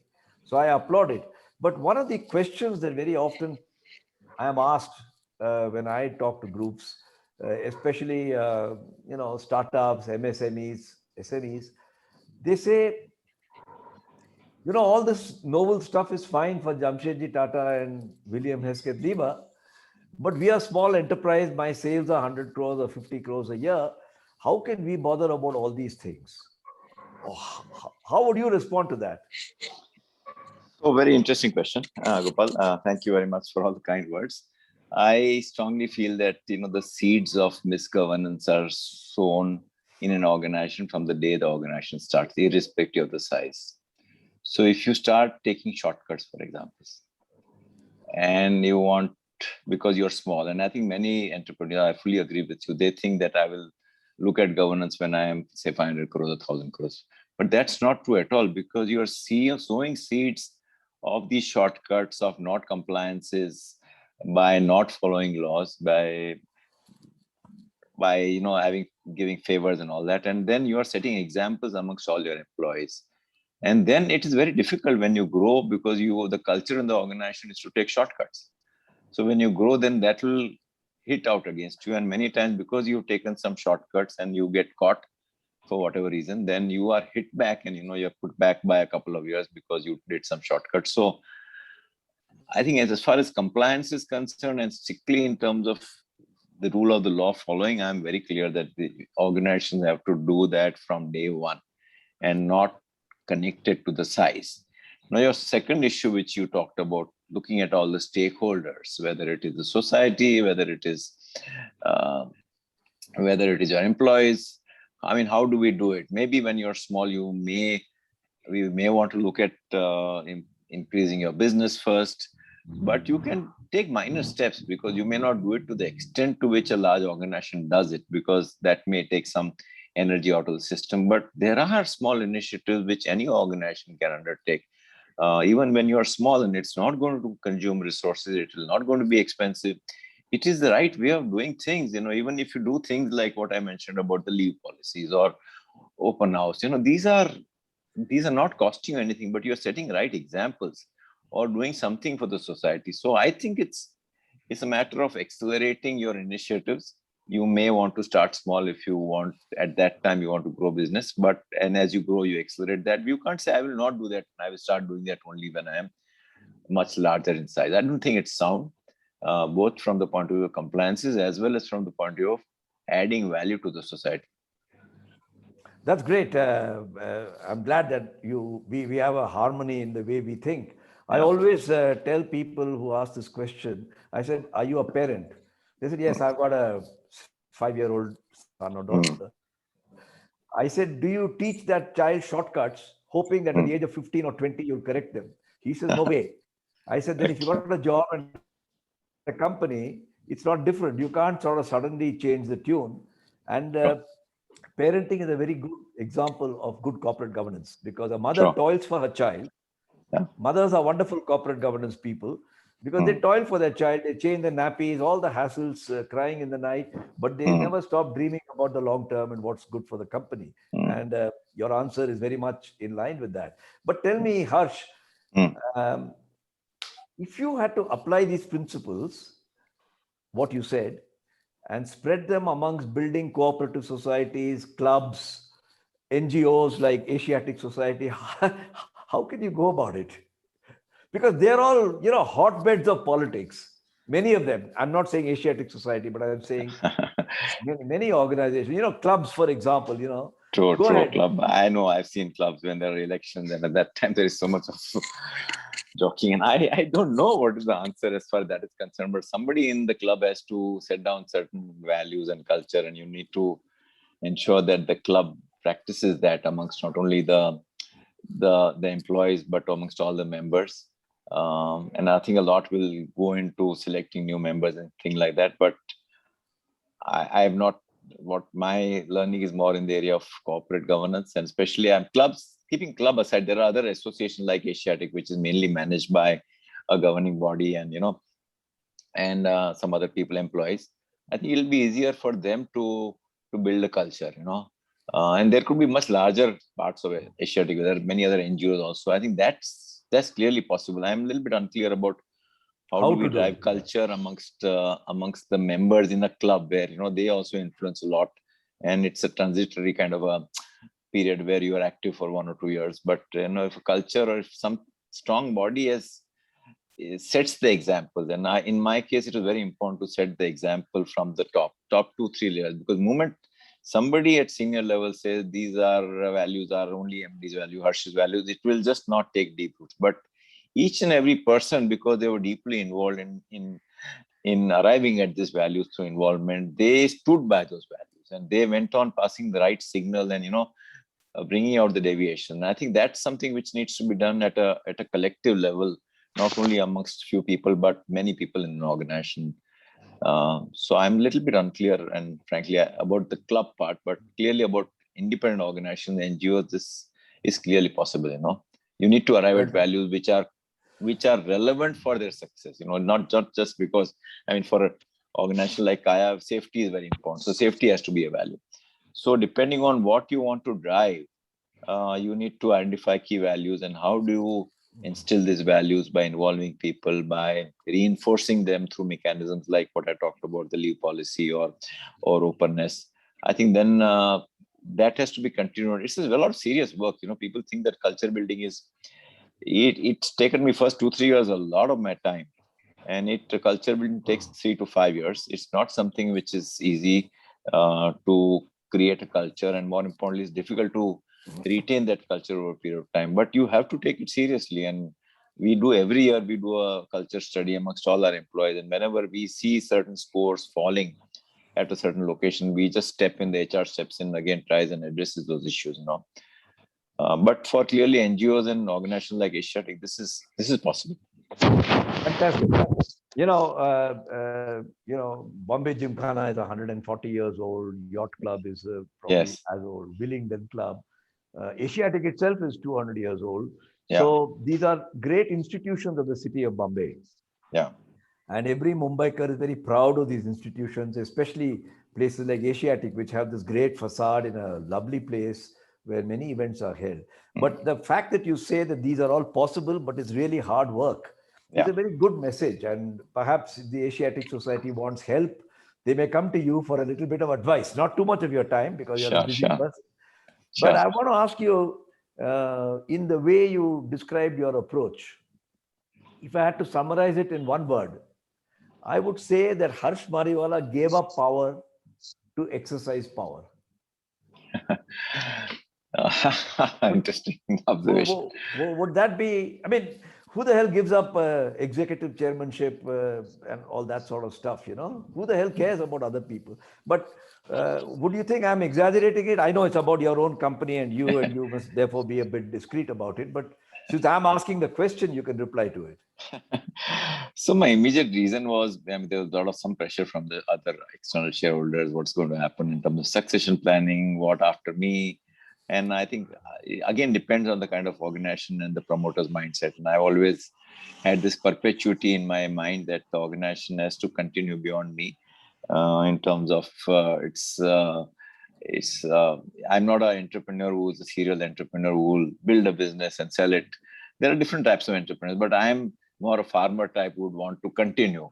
C: So I applaud it. But one of the questions that very often I am asked when I talk to groups, especially startups, MSMEs, SMEs, they say, all this novel stuff is fine for Jamshedji Tata and William Hesketh Lever, but we are small enterprise. My sales are 100 crores or 50 crores a year. How can we bother about all these things? How would you respond to that?
D: So very interesting question, Gopal. Thank you very much for all the kind words. I strongly feel that the seeds of misgovernance are sown in an organization from the day the organization starts, irrespective of the size. So if you start taking shortcuts, for example, and you want, because you're small, and I think many entrepreneurs, I fully agree with you, they think that I will look at governance when I am, say, 500 crores or 1,000 crores. But that's not true at all, because you're sowing seeds of these shortcuts, of not compliances, by not following laws, by giving favors and all that. And then you are setting examples amongst all your employees. And then it is very difficult when you grow, because the culture in the organization is to take shortcuts. So when you grow, then that will hit out against you. And many times, because you've taken some shortcuts and you get caught for whatever reason, then you are hit back, and you're put back by a couple of years because you did some shortcuts. So I think as far as compliance is concerned, and strictly in terms of the rule of the law following, I'm very clear that the organizations have to do that from day one and not connected to the size. Now, your second issue, which you talked about, looking at all the stakeholders, whether it is the society, whether it is your employees. I mean, how do we do it? Maybe when you're small, we may want to look at increasing your business first, but you can take minor steps, because you may not do it to the extent to which a large organization does it, because that may take some energy out of the system. But there are small initiatives which any organization can undertake. Even when you are small, and it's not going to consume resources, it is not going to be expensive. It is the right way of doing things. Even if you do things like what I mentioned about the leave policies or open house, these are not costing you anything, but you're setting right examples or doing something for the society. So I think it's a matter of accelerating your initiatives. You may want to start small if you want, at that time you want to grow business, and as you grow, you accelerate that. You can't say, I will not do that. I will start doing that only when I am much larger in size. I don't think it's sound, both from the point of view of compliances as well as from the point of view of adding value to the society.
C: That's great. I'm glad that we have a harmony in the way we think. I always tell people who ask this question, I said, are you a parent? They said, yes, I've got a 5-year-old son or daughter. I said, do you teach that child shortcuts, hoping that at the age of 15 or 20, you'll correct them? He says, no way. I said, then if you got a job and a company, it's not different. You can't sort of suddenly change the tune. And parenting is a very good example of good corporate governance, because a mother toils for her child. Mothers are wonderful corporate governance people, because they toil for their child, they change the nappies, all the hassles, crying in the night, but they never stop dreaming about the long term and what's good for the company. And your answer is very much in line with that. But tell me, Harsh, if you had to apply these principles, what you said, and spread them amongst building cooperative societies, clubs, NGOs like Asiatic Society, how can you go about it? Because they're all, hotbeds of politics. Many of them. I'm not saying Asiatic Society, but I'm saying many organizations, clubs, for example,
D: True, club. I know, I've seen clubs when there are elections, and at that time there is so much of joking. And I don't know what is the answer as far as that is concerned, but somebody in the club has to set down certain values and culture, and you need to ensure that the club practices that amongst not only the employees, but amongst all the members. And I think a lot will go into selecting new members and things like that. But I have not, what my learning is more in the area of corporate governance, and especially keeping club aside, there are other associations like Asiatic, which is mainly managed by a governing body and, some other people, employees. I think it'll be easier for them to build a culture, and there could be much larger parts of Asiatic. There are many other NGOs also. I think that's clearly possible. I'm a little bit unclear about how do we drive culture amongst the members in a club where, they also influence a lot. And it's a transitory kind of a period where you are active for 1 or 2 years. But, if a culture or if some strong body sets the example, then in my case, it is very important to set the example from the top 2-3 layers, because moment somebody at senior level says these are values are only MD's value, Harsh's values, it will just not take deep roots. But each and every person, because they were deeply involved in arriving at these values through involvement, they stood by those values and they went on passing the right signal and, bringing out the deviation. I think that's something which needs to be done at a collective level, not only amongst few people, but many people in an organization. So I'm a little bit unclear, and frankly, about the club part, but clearly about independent organizations, NGOs, this is clearly possible. You need to arrive at values which are relevant for their success, not just because, for an organization like Kaya, safety is very important. So safety has to be a value. So depending on what you want to drive, you need to identify key values, and how do you instill these values by involving people, by reinforcing them through mechanisms like what I talked about, the leave policy or openness. I think then that has to be continued. It's a lot of serious work. People think that culture building is, it's taken me first 2-3 years, a lot of my time. And culture building takes 3 to 5 years. It's not something which is easy to create a culture, and more importantly, it's difficult to retain that culture over a period of time. But you have to take it seriously, and we do every year. We do a culture study amongst all our employees, and whenever we see certain scores falling at a certain location, we just step in. The HR steps in again, tries and addresses those issues. But for clearly NGOs and organizations like Asiatic, this is possible.
C: Fantastic. Bombay Gymkhana is 140 years old. Yacht Club is probably
D: Yes.
C: as old. Willingdon Club. Asiatic itself is 200 years old.
D: Yeah.
C: So these are great institutions of the city of Bombay.
D: Yeah.
C: And every Mumbaiker is very proud of these institutions, especially places like Asiatic, which have this great facade in a lovely place where many events are held. But the fact that you say that these are all possible, but it's really hard work, is a very good message. And perhaps if the Asiatic Society wants help, they may come to you for a little bit of advice, not too much of your time because you're a busy person. But I want to ask you, in the way you described your approach, if I had to summarize it in one word, I would say that Harsh Mariwala gave up power to exercise power.
D: Interesting observation.
C: Would that be, I mean, who the hell gives up executive chairmanship and all that sort of stuff, Who the hell cares about other people? But would you think I'm exaggerating it? I know it's about your own company and you must therefore be a bit discreet about it. But since I'm asking the question, you can reply to it.
D: So my immediate reason was, there was some pressure from the other external shareholders, what's going to happen in terms of succession planning, what after me. And I think, again, depends on the kind of organization and the promoter's mindset. And I've always had this perpetuity in my mind that the organization has to continue beyond me in terms of I'm not an entrepreneur who's a serial entrepreneur who will build a business and sell it. There are different types of entrepreneurs, but I'm more a farmer type who would want to continue,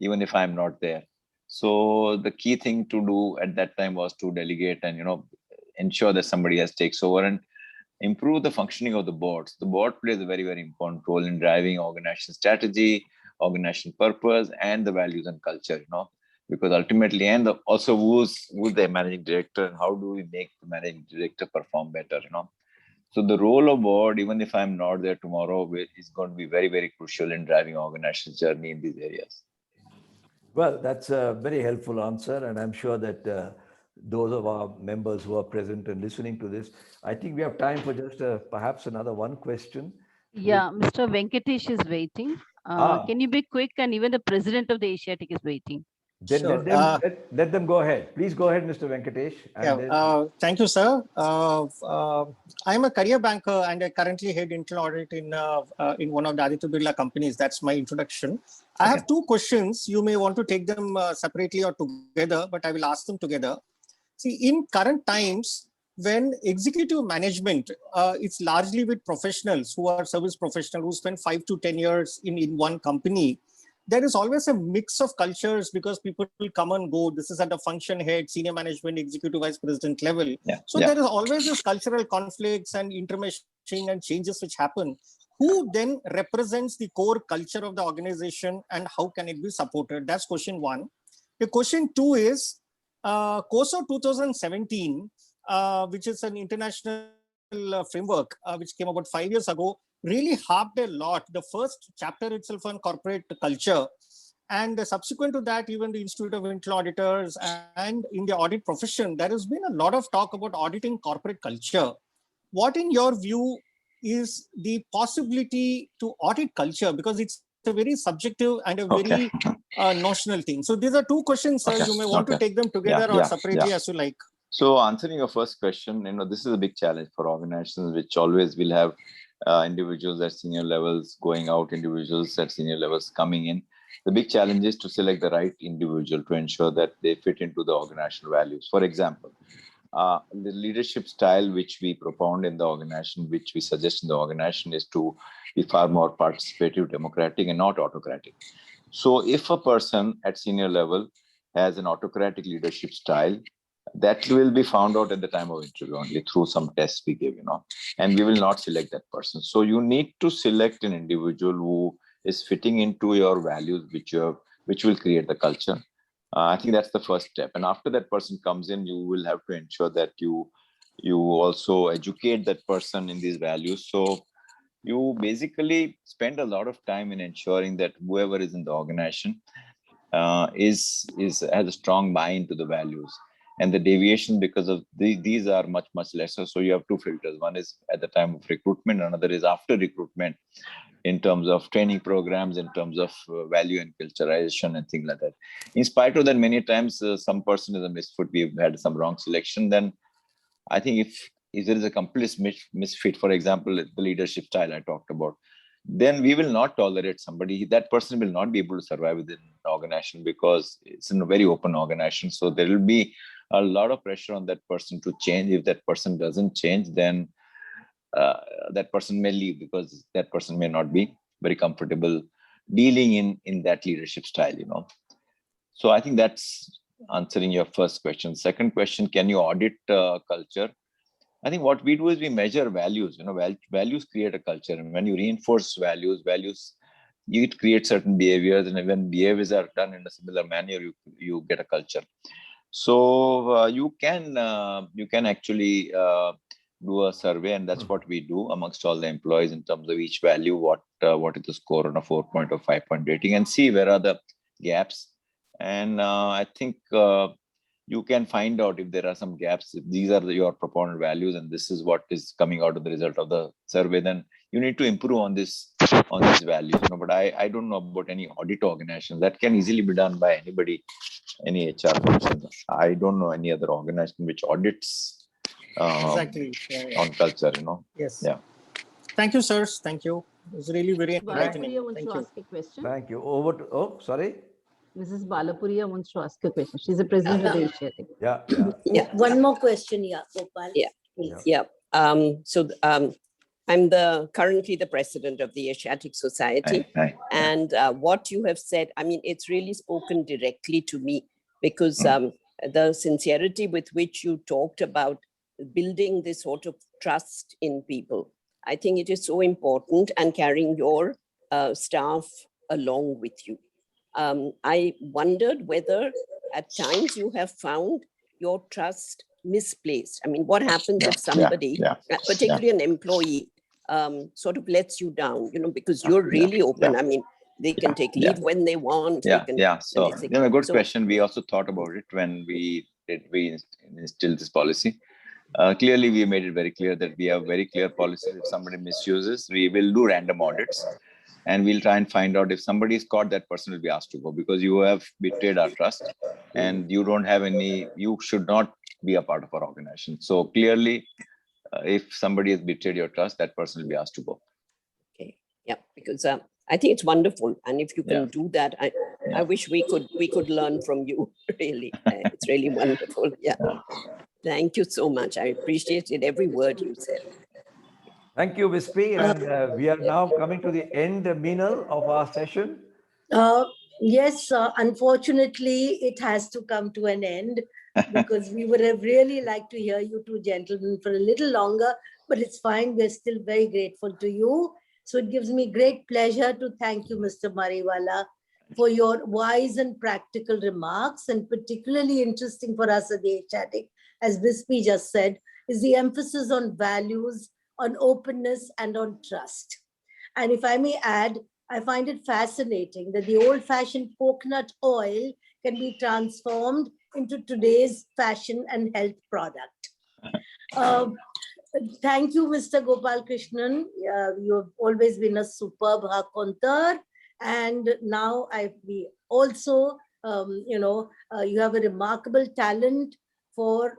D: even if I'm not there. So the key thing to do at that time was to delegate and, ensure that somebody else takes over and improve the functioning of the boards. The board plays a very, very important role in driving organization strategy, organization purpose, and the values and culture, because ultimately, and also who's the managing director and how do we make the managing director perform better, So the role of board, even if I'm not there tomorrow, is going to be very, very crucial in driving organization's journey in these areas.
C: Well, that's a very helpful answer. And I'm sure that those of our members who are present and listening to this, I think we have time for just perhaps another one question.
B: Yeah, Mr. Venkatesh is waiting. Can you be quick? And even the president of the Asiatic is waiting.
C: Then sure. let them go ahead. Please go ahead, Mr. Venkatesh.
E: Thank you, sir. I'm a career banker and I currently head internal audit in one of the Aditya Birla companies. That's my introduction. I have two questions. You may want to take them separately or together, but I will ask them together. See, in current times, when executive management is largely with professionals who are service professionals who spend 5 to 10 years in one company, there is always a mix of cultures because people will come and go. This is at the function head, senior management, executive vice president level. There is always this cultural conflicts and intermeshing and changes which happen. Who then represents the core culture of the organization and how can it be supported? That's question one. The question two is, COSO 2017, which is an international framework which came about 5 years ago, really harped a lot. The first chapter itself on corporate culture, and subsequent to that, even the Institute of Internal Auditors and in the audit profession, there has been a lot of talk about auditing corporate culture. What, in your view, is the possibility to audit culture? Because it's a very subjective and a very notional thing. So these are two questions, sir. You may want to take them together or separately as you like.
D: So answering your first question, this is a big challenge for organizations, which always will have individuals at senior levels going out, individuals at senior levels coming in. The big challenge is to select the right individual to ensure that they fit into the organizational values. For example, the leadership style which we propound in the organization, which we suggest in the organization, is to be far more participative, democratic, and not autocratic. So if a person at senior level has an autocratic leadership style, that will be found out at the time of interview only through some tests we give, and we will not select that person. So you need to select an individual who is fitting into your values, which will create the culture. I think that's the first step. And after that person comes in, you will have to ensure that you also educate that person in these values. So you basically spend a lot of time in ensuring that whoever is in the organization has a strong buy-in to the values, and the deviation because of these are much lesser. So you have two filters. One is at the time of recruitment, another is after recruitment, in terms of training programs, in terms of value and culturalization and things like that. In spite of that, many times some person is a misfit, we've had some wrong selection, then I think if there is a complete misfit, for example, the leadership style I talked about, then we will not tolerate somebody. That person will not be able to survive within the organization because it's in a very open organization. So there will be a lot of pressure on that person to change. If that person doesn't change, then that person may leave because that person may not be very comfortable dealing in that leadership style, So I think that's answering your first question. Second question, can you audit culture? I think what we do is we measure values. Values create a culture, and when you reinforce values, you create certain behaviors, and when behaviors are done in a similar manner, you get a culture. So you can actually do a survey, and that's what we do amongst all the employees in terms of each value, what is the score on a 4-point or 5-point rating, and see where are the gaps. And I think you can find out if there are some gaps. If these are your proponent values and this is what is coming out of the result of the survey, then you need to improve on these values. But I don't know about any audit organization. That can easily be done by anybody, any HR function. I don't know any other organization which audits
E: Exactly.
D: on culture.
E: Yes.
D: Yeah.
E: Thank you, sirs. Thank you. It was really very enlightening.
B: Balapuria wants
E: Thank
B: to
E: you.
B: ask a question.
C: Thank you. Sorry.
B: Mrs. Balapuria wants to ask a question. She's the president of the Asiatic.
A: Yeah. One more question, Gopal.
F: Yeah.
A: Please.
F: Yeah. I'm currently the president of the Asiatic Society.
D: Hi.
F: And what you have said, I mean, it's really spoken directly to me because the sincerity with which you talked about building this sort of trust in people, I think it is so important, and carrying your staff along with you. I wondered whether at times you have found your trust misplaced. I mean, what happens if somebody, particularly an employee, sort of lets you down, because you're really open. I mean, they can take leave when they want.
D: So a good question. We also thought about it when we instilled this policy. Clearly, we made it very clear that we have very clear policies. If somebody misuses, we will do random audits. And we'll try and find out if somebody is caught, that person will be asked to go, because you have betrayed our trust and you should not be a part of our organization. So clearly, if somebody has betrayed your trust, that person will be asked to go.
F: Okay. Yeah, because I think it's wonderful. And if you can do that, I wish we could learn from you, really. It's really wonderful. Yeah. Thank you so much. I appreciated every word you said.
C: Thank you, Vispi. And we are now coming to the end, Meenal, of our session.
A: Yes, unfortunately, it has to come to an end because we would have really liked to hear you two gentlemen for a little longer, but it's fine. We're still very grateful to you. So it gives me great pleasure to thank you, Mr. Mariwala, for your wise and practical remarks, and particularly interesting for us at the Asiatic, as Vispi just said, is the emphasis on values, on openness, and on trust. And if I may add, I find it fascinating that the old-fashioned coconut oil can be transformed into today's fashion and health product. Thank you, Mr. Gopalakrishnan. You have always been a superb raconteur. And now you have a remarkable talent for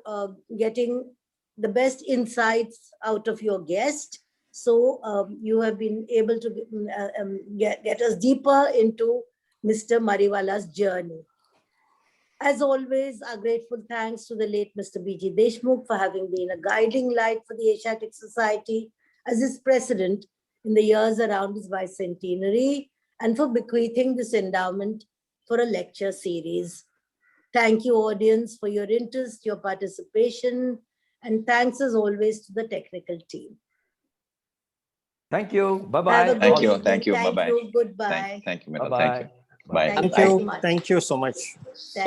A: getting the best insights out of your guest. So you have been able to get us deeper into Mr. Mariwala's journey. As always, our grateful thanks to the late Mr. B.G. Deshmukh for having been a guiding light for the Asiatic Society as its president in the years around his bicentenary, and for bequeathing this endowment for a lecture series. Thank you, audience, for your interest, your participation, and thanks as always to the technical team.
C: Thank you. Bye-bye.
A: Have a good
D: Thank you.
A: evening.
D: Thank you.
A: Thank
D: Bye-bye.
A: you. Goodbye.
D: Thank you, Meenal.
C: Bye-bye.
D: Thank you. Bye.
A: Thank
E: Thank
A: you
E: you.
A: so much.
E: Thank you so much.